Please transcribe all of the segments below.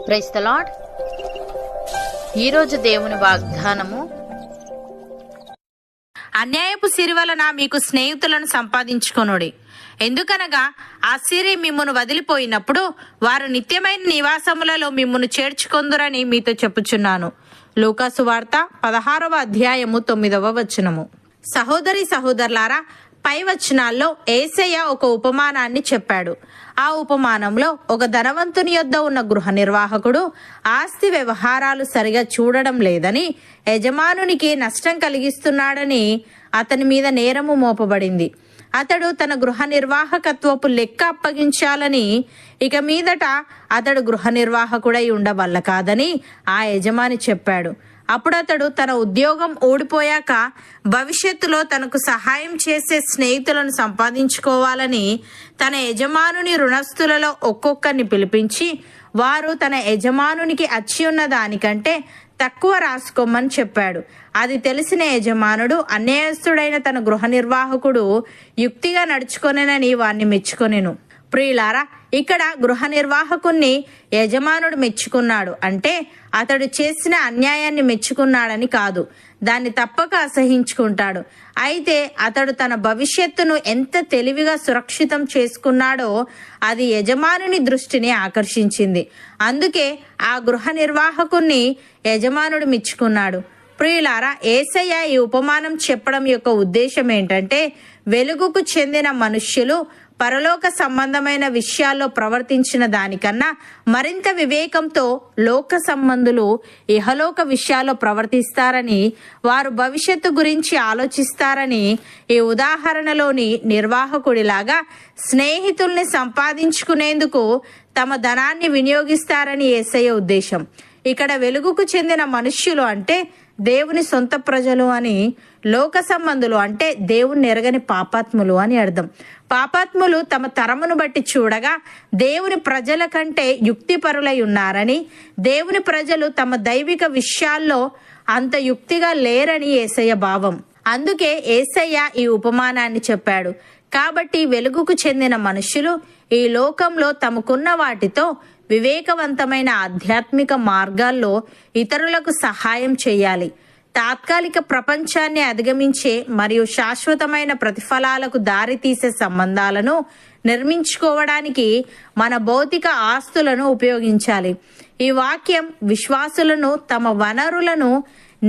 Praise the lord. ఈరోజు దేవుని వాగ్దానము, అన్యాయపు సిరి వలన మీకు స్నేహితులను సంపాదించుకొనుడి. ఎందుకనగా ఆ సిరి మిమ్మును వదిలిపోయినప్పుడు వారు నిత్యమైన నివాసములలో మిమ్మును చేర్చుకొందురని మీతో చెప్పుచున్నాను. లూకాసు వార్త 16వ అధ్యాయము 9వ వచనము. సహోదరి సహోదరులారా, పై వచనాల్లో యేసయ్య ఒక ఉపమానాన్ని చెప్పాడు. ఆ ఉపమానంలో ఒక ధనవంతుని యొద్ద ఉన్న గృహ నిర్వాహకుడు ఆస్తి వ్యవహారాలు సరిగా చూడడం లేదని, యజమానునికి నష్టం కలిగిస్తున్నాడని అతని మీద నేరము మోపబడింది. అతడు తన గృహ నిర్వాహకత్వపు లెక్క అప్పగించాలని, ఇక మీదట అతడు గృహ నిర్వాహకుడై ఉండవల్ల కాదని ఆ యజమాని చెప్పాడు. అప్పుడు అతడు తన ఉద్యోగం ఊడిపోయాక భవిష్యత్తులో తనకు సహాయం చేసే స్నేహితులను సంపాదించుకోవాలని తన యజమానుని రుణస్థులలో ఒక్కొక్కరిని పిలిపించి, వారు తన యజమానునికి అచ్చి ఉన్న దానికంటే తక్కువ రాసుకోమని చెప్పాడు. అది తెలిసిన యజమానుడు అన్యాయస్తుడైన తన గృహ నిర్వాహకుడు యుక్తిగా నడుచుకొనెనని వాణ్ణి మెచ్చుకొనెను. ప్రియులారా, ఇక్కడ గృహ నిర్వాహకుణ్ణి యజమానుడు మెచ్చుకున్నాడు అంటే అతడు చేసిన అన్యాయాన్ని మెచ్చుకున్నాడని కాదు, దాన్ని తప్పక అసహించుకుంటాడు. అయితే అతడు తన భవిష్యత్తును ఎంత తెలివిగా సురక్షితం చేసుకున్నాడో అది యజమానుని దృష్టిని ఆకర్షించింది. అందుకే ఆ గృహ నిర్వాహకుణ్ణి యజమానుడు మెచ్చుకున్నాడు. ప్రియులారా, యేసయ్య ఈ ఉపమానం చెప్పడం యొక్క ఉద్దేశం ఏంటంటే, వెలుగుకు చెందిన మనుష్యులు పరలోక సంబంధమైన విషయాల్లో ప్రవర్తించిన దానికన్నా మరింత వివేకంతో లోక సంబంధులు ఇహలోక విషయాల్లో ప్రవర్తిస్తారని, వారు భవిష్యత్తు గురించి ఆలోచిస్తారని ఈ ఉదాహరణలోని నిర్వాహకుడిలాగా స్నేహితుల్ని సంపాదించుకునేందుకు తమ ధనాన్ని వినియోగిస్తారని యేసయ్య ఉద్దేశం. ఇక్కడ వెలుగుకు చెందిన మనుష్యులు అంటే దేవుని సొంత ప్రజలు అని, లోక సంబంధులు అంటే దేవుని ఎరగని పాపాత్ములు అని అర్థం. పాపాత్ములు తమ తరమును బట్టి చూడగా దేవుని ప్రజల కంటే యుక్తిపరులై ఉన్నారని, దేవుని ప్రజలు తమ దైవిక విషయాల్లో అంత యుక్తిగా లేరని యేసయ్య భావం. అందుకే యేసయ్య ఈ ఉపమానాన్ని చెప్పాడు. కాబట్టి వెలుగుకు చెందిన మనుషులు ఈ లోకంలో తమకున్న వాటితో వివేకవంతమైన ఆధ్యాత్మిక మార్గాల్లో ఇతరులకు సహాయం చేయాలి. తాత్కాలిక ప్రపంచాన్ని అధిగమించే మరియు శాశ్వతమైన ప్రతిఫలాలకు దారితీసే సంబంధాలను నిర్మించుకోవడానికి మన భౌతిక ఆస్తులను ఉపయోగించాలి. ఈ వాక్యం విశ్వాసులను తమ వనరులను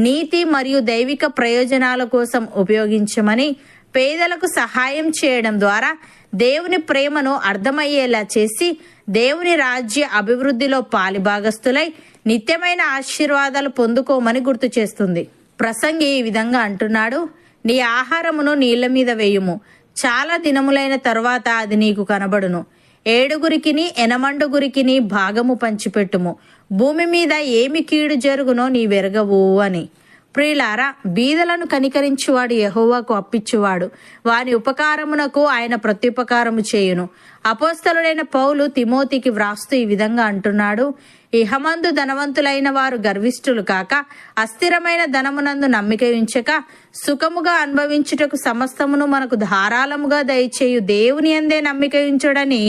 నీతి మరియు దైవిక ప్రయోజనాల కోసం ఉపయోగించమని, పేదలకు సహాయం చేయడం ద్వారా దేవుని ప్రేమను అర్థమయ్యేలా చేసి దేవుని రాజ్య అభివృద్ధిలో పాలిభాగస్తులై నిత్యమైన ఆశీర్వాదాలు పొందుకోమని గుర్తు చేస్తుంది. ప్రసంగి ఈ విధంగా అంటున్నాడు: నీ ఆహారమును నీళ్ల మీద వేయుము, చాలా దినములైన తరువాత అది నీకు కనబడును. 7గురికిని 8 భాగము పంచిపెట్టుము, భూమి మీద ఏమి కీడు జరుగునో నీవెరగవు అని. ప్రియులారా, బీదలను కనికరించువాడు యెహోవాకు అప్పిచ్చువాడు, వాని ఉపకారమునకు ఆయన ప్రత్యుపకారము చేయును. అపోస్తలుడైన పౌలు తిమోతికి వ్రాస్తూ ఈ విధంగా అంటున్నాడు: ఇహమందు ధనవంతులైన వారు గర్విష్ఠులు కాక, అస్థిరమైన ధనమునందు నమ్మిక ఉంచక, సుఖముగా అనుభవించుటకు సమస్తమును మనకు ధారాళముగా దయచేయు దేవుని యందే నమ్మిక ఉంచుడని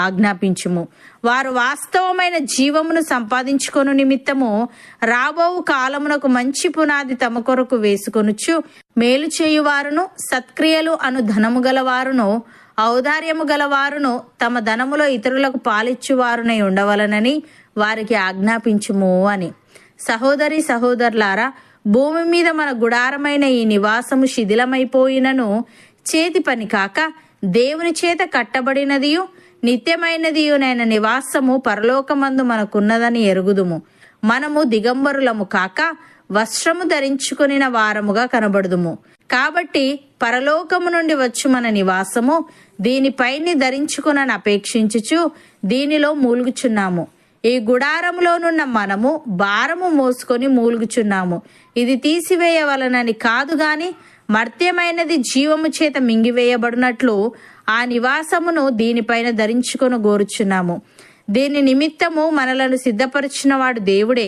ఆజ్ఞాపించుము. వారు వాస్తవమైన జీవమును సంపాదించుకొను నిమిత్తము రాబో కాలమునకు మంచి పునాది తమ కొరకు వేసుకొనుచు, మేలు చేయువారును సత్క్రియలు అను ధనము గలవారును ఔదార్యము గలవారును తమ ధనములో ఇతరులకు పాలిచ్చువారునై ఉండవలనని వారికి ఆజ్ఞాపించుము అని. సహోదరి సహోదరులారా, భూమి మీద మన గుడారమైన ఈ నివాసము శిథిలమైపోయినను చేతి పని కాక దేవుని చేత కట్టబడినదియు నిత్యమైనదియునైన నివాసము పరలోకమందు మనకున్నదని ఎరుగుదుము. మనము దిగంబరులము కాక వస్త్రము ధరించుకొనిన వారముగా కనబడుదుము. కాబట్టి పరలోకము నుండి వచ్చు మన నివాసము దీనిపైని ధరించుకొనని అపేక్షించుచు దీనిలో మూలుగుచున్నాము. ఈ గుడారములోనున్న మనము భారము మోసుకొని మూలుగుచున్నాము. ఇది తీసివేయవలనని కాదు గాని మర్త్యమైనది జీవము చేత మింగివేయబడినట్లు ఆ నివాసమును దీనిపైన ధరించుకొని గోరుచున్నాము. దీని నిమిత్తము మనలను సిద్ధపరిచిన వాడు దేవుడే,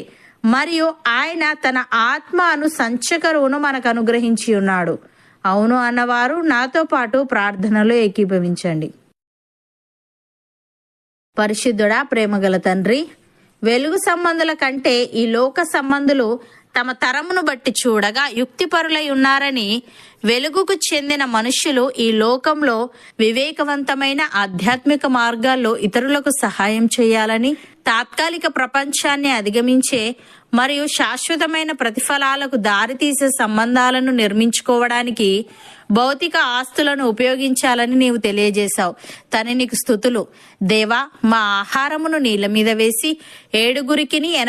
మరియు ఆయన తన ఆత్మ అను సంచకరువును మనకు అనుగ్రహించి ఉన్నాడు. అవును అన్నవారు నాతో పాటు ప్రార్థనలో ఏకీభవించండి. పరిశుద్ధుడా, ప్రేమగల తండ్రి, వెలుగు సంబంధుల కంటే ఈ లోక సంబంధులు తమ తరమును బట్టి చూడగా యుక్తిపరులై ఉన్నారని, వెలుగుకు చెందిన మనుష్యులు ఈ లోకంలో వివేకవంతమైన ఆధ్యాత్మిక మార్గాల్లో ఇతరులకు సహాయం చేయాలని, తాత్కాలిక ప్రపంచాన్ని అధిగమించే మరియు శాశ్వతమైన ప్రతిఫలాలకు దారితీసే సంబంధాలను నిర్మించుకోవడానికి భౌతిక ఆస్తులను ఉపయోగించాలని నీవు తెలియజేశావు. తని నీకు స్తుతులు. దేవా, మా ఆహారమును నీళ్ళ మీద వేసి 7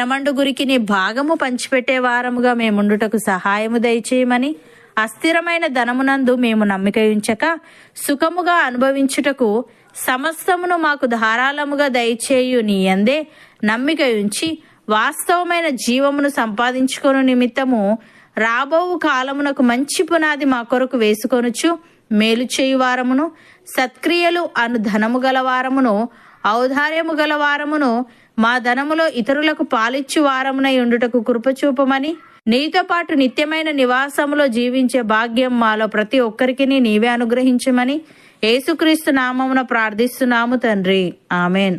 8 భాగము పంచిపెట్టే వారముగా మేముండుటకు సహాయము దయచేయమని, అస్థిరమైన ధనమునందు మేము నమ్మిక ఉంచక సుఖముగా అనుభవించుటకు సమస్తమును మాకు ధారాళముగా దయచేయు నీ యందే నమ్మిక ఉంచి వాస్తవమైన జీవమును సంపాదించుకొను నిమిత్తము రాబోవు కాలమునకు మంచి పునాది మా కొరకు వేసుకొనుచు మేలు చేయువారమును, సత్క్రియలు అను ధనము గలవారమును, ఔదార్యము గలవారమును, మా ధనములో ఇతరులకు పాలిచ్చు వారమునై ఉండుటకు కృపచూపమని, నీతో పాటు నిత్యమైన నివాసములో జీవించే భాగ్యం మాలో ప్రతి ఒక్కరికి నీవే అనుగ్రహించమని యేసుక్రీస్తు నామమున ప్రార్థిస్తున్నాము తండ్రి. ఆమెన్.